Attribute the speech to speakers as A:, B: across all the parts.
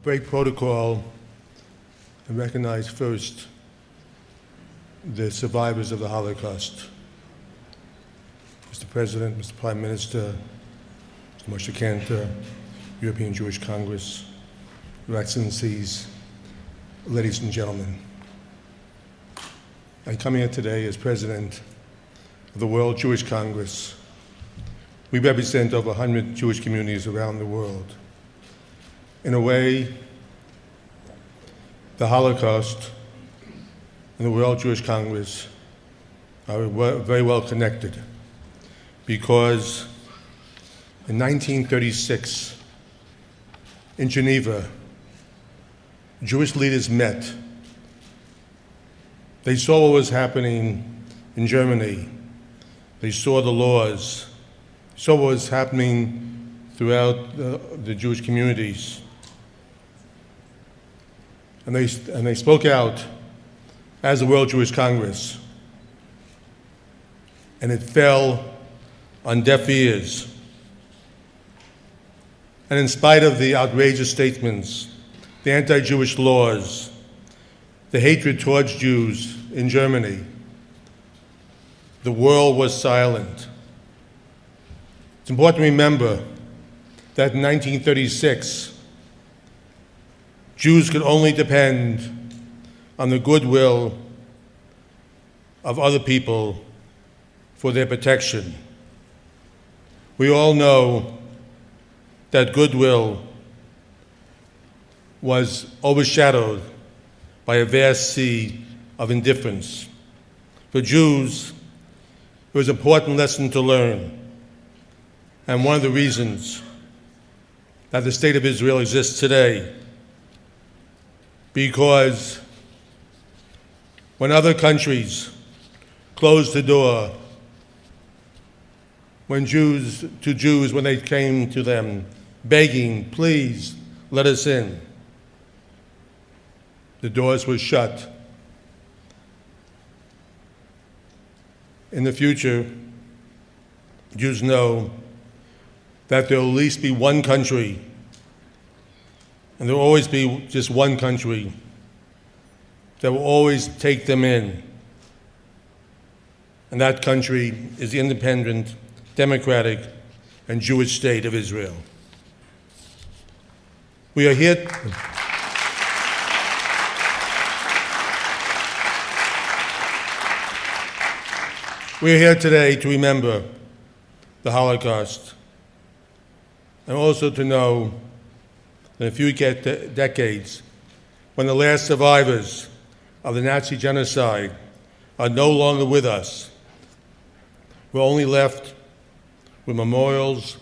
A: Break protocol and recognize first the survivors of the Holocaust. Mr. President, Mr. Prime Minister, Mr. Moshe Kantor, European Jewish Congress, Your Excellencies, ladies and gentlemen. I come here today as President of the World Jewish Congress. We represent over 100 Jewish communities around the world. In a way, the Holocaust and the World Jewish Congress are very well connected because in 1936, in Geneva, Jewish leaders met. They saw what was happening in Germany. They saw the laws, saw what was happening throughout the Jewish communities. And they spoke out as the World Jewish Congress. And it fell on deaf ears. And in spite of the outrageous statements, the anti-Jewish laws, the hatred towards Jews in Germany, the world was silent. It's important to remember that in 1936, Jews could only depend on the goodwill of other people for their protection. We all know that goodwill was overshadowed by a vast sea of indifference. For Jews, it was an important lesson to learn, and one of the reasons that the state of Israel exists today, because when other countries closed the door, when Jews when they came to them begging, please let us in, the doors were shut. In the future, Jews know that there will at least be one country, and there will always be just one country that will always take them in. And that country is the independent, democratic, and Jewish state of Israel. We are here. We are here today to remember the Holocaust, and also to know that in a few decades, when the last survivors of the Nazi genocide are no longer with us, we're only left with memorials,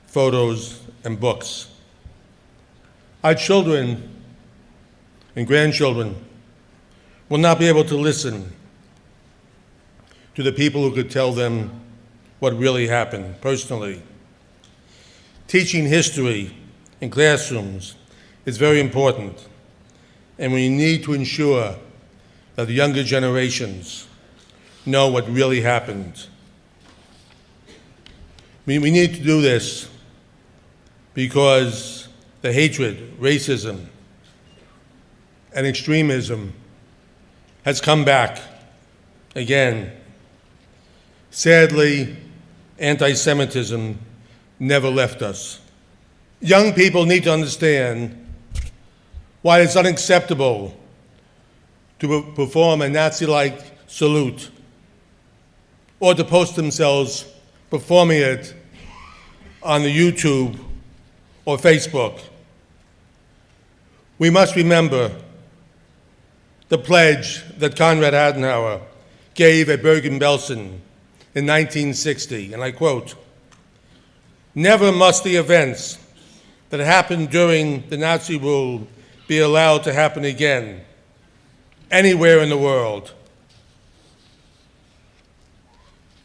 A: photos, and books. Our children and grandchildren will not be able to listen to the people who could tell them what really happened personally. Teaching history in classrooms is very important, and we need to ensure that the younger generations know what really happened. We need to do this because the hatred, racism, and extremism has come back again. Sadly, antisemitism never left us. Young people need to understand why it's unacceptable to perform a Nazi-like salute or to post themselves performing it on the YouTube or Facebook. We must remember the pledge that Konrad Adenauer gave at Bergen-Belsen in 1960, and I quote, "Never must the events that happened during the Nazi rule be allowed to happen again, anywhere in the world."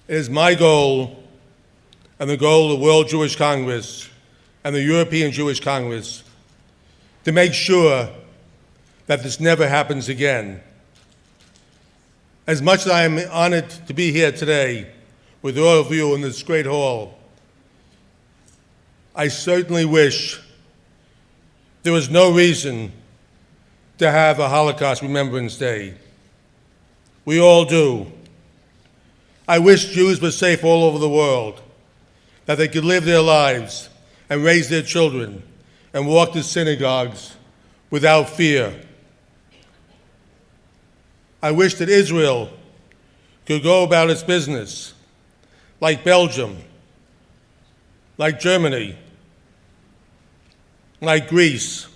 A: It is my goal, and the goal of the World Jewish Congress and the European Jewish Congress, to make sure that this never happens again. As much as I am honored to be here today with all of you in this great hall, I certainly wish there was no reason to have a Holocaust Remembrance Day. We all do. I wish Jews were safe all over the world, that they could live their lives and raise their children and walk to synagogues without fear. I wish that Israel could go about its business like Belgium, like Germany, like Greece,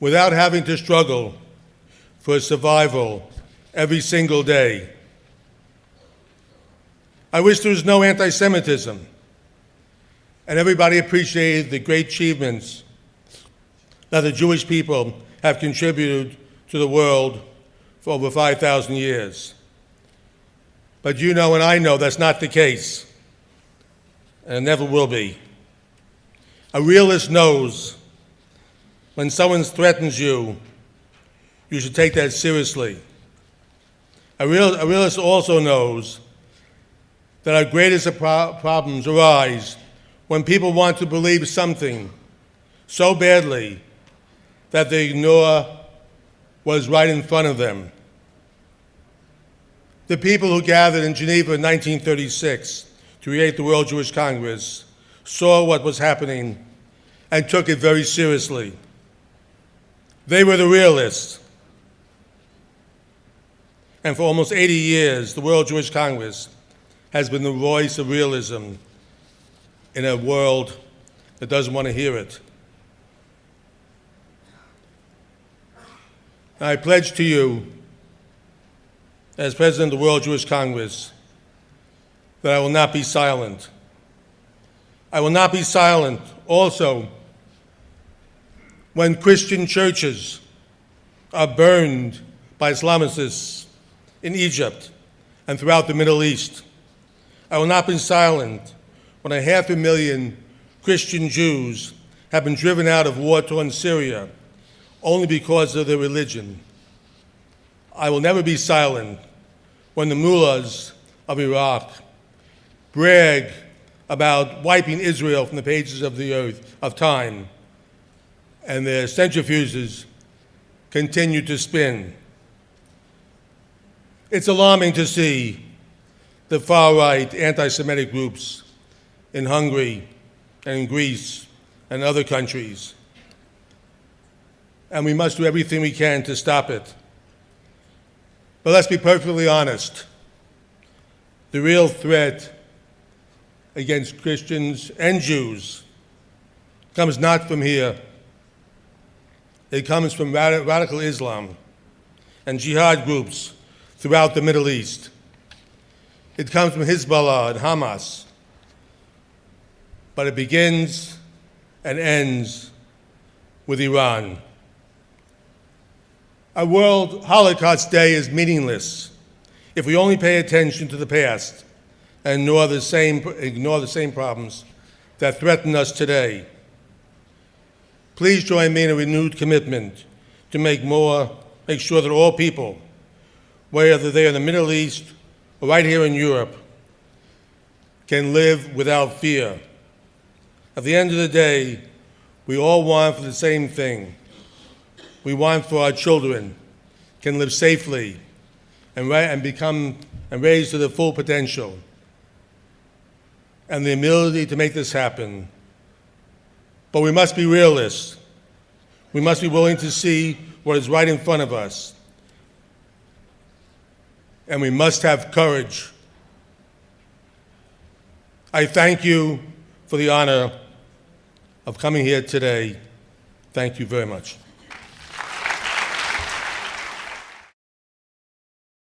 A: without having to struggle for survival every single day. I wish there was no anti-Semitism and everybody appreciated the great achievements that the Jewish people have contributed to the world for over 5,000 years. But you know and I know that's not the case, and it never will be. A realist knows when someone threatens you, you should take that seriously. A realist also knows that our greatest problems arise when people want to believe something so badly that they ignore what is right in front of them. The people who gathered in Geneva in 1936 to create the World Jewish Congress saw what was happening and took it very seriously. They were the realists. And for almost 80 years, the World Jewish Congress has been the voice of realism in a world that doesn't want to hear it. I pledge to you, as President of the World Jewish Congress, that I will not be silent. I will not be silent also when Christian churches are burned by Islamists in Egypt and throughout the Middle East. I will not be silent when 500,000 Christian Jews have been driven out of war-torn Syria only because of their religion. I will never be silent when the mullahs of Iraq brag about wiping Israel from the pages of the earth, of time, and their centrifuges continue to spin. It's alarming to see the far-right anti-Semitic groups in Hungary and in Greece and other countries. And we must do everything we can to stop it. But let's be perfectly honest. The real threat against Christians and Jews comes not from here. It comes from radical Islam and jihad groups throughout the Middle East. It comes from Hezbollah and Hamas. But it begins and ends with Iran. A World Holocaust Day is meaningless if we only pay attention to the past and ignore the same problems that threaten us today. Please join me in a renewed commitment to make sure that all people, whether they are in the Middle East or right here in Europe, can live without fear. At the end of the day, we all want for the same thing. We want for our children can live safely and become and raise to their full potential. And the ability to make this happen. But we must be realists. We must be willing to see what is right in front of us. And we must have courage. I thank you for the honor of coming here today. Thank you very much.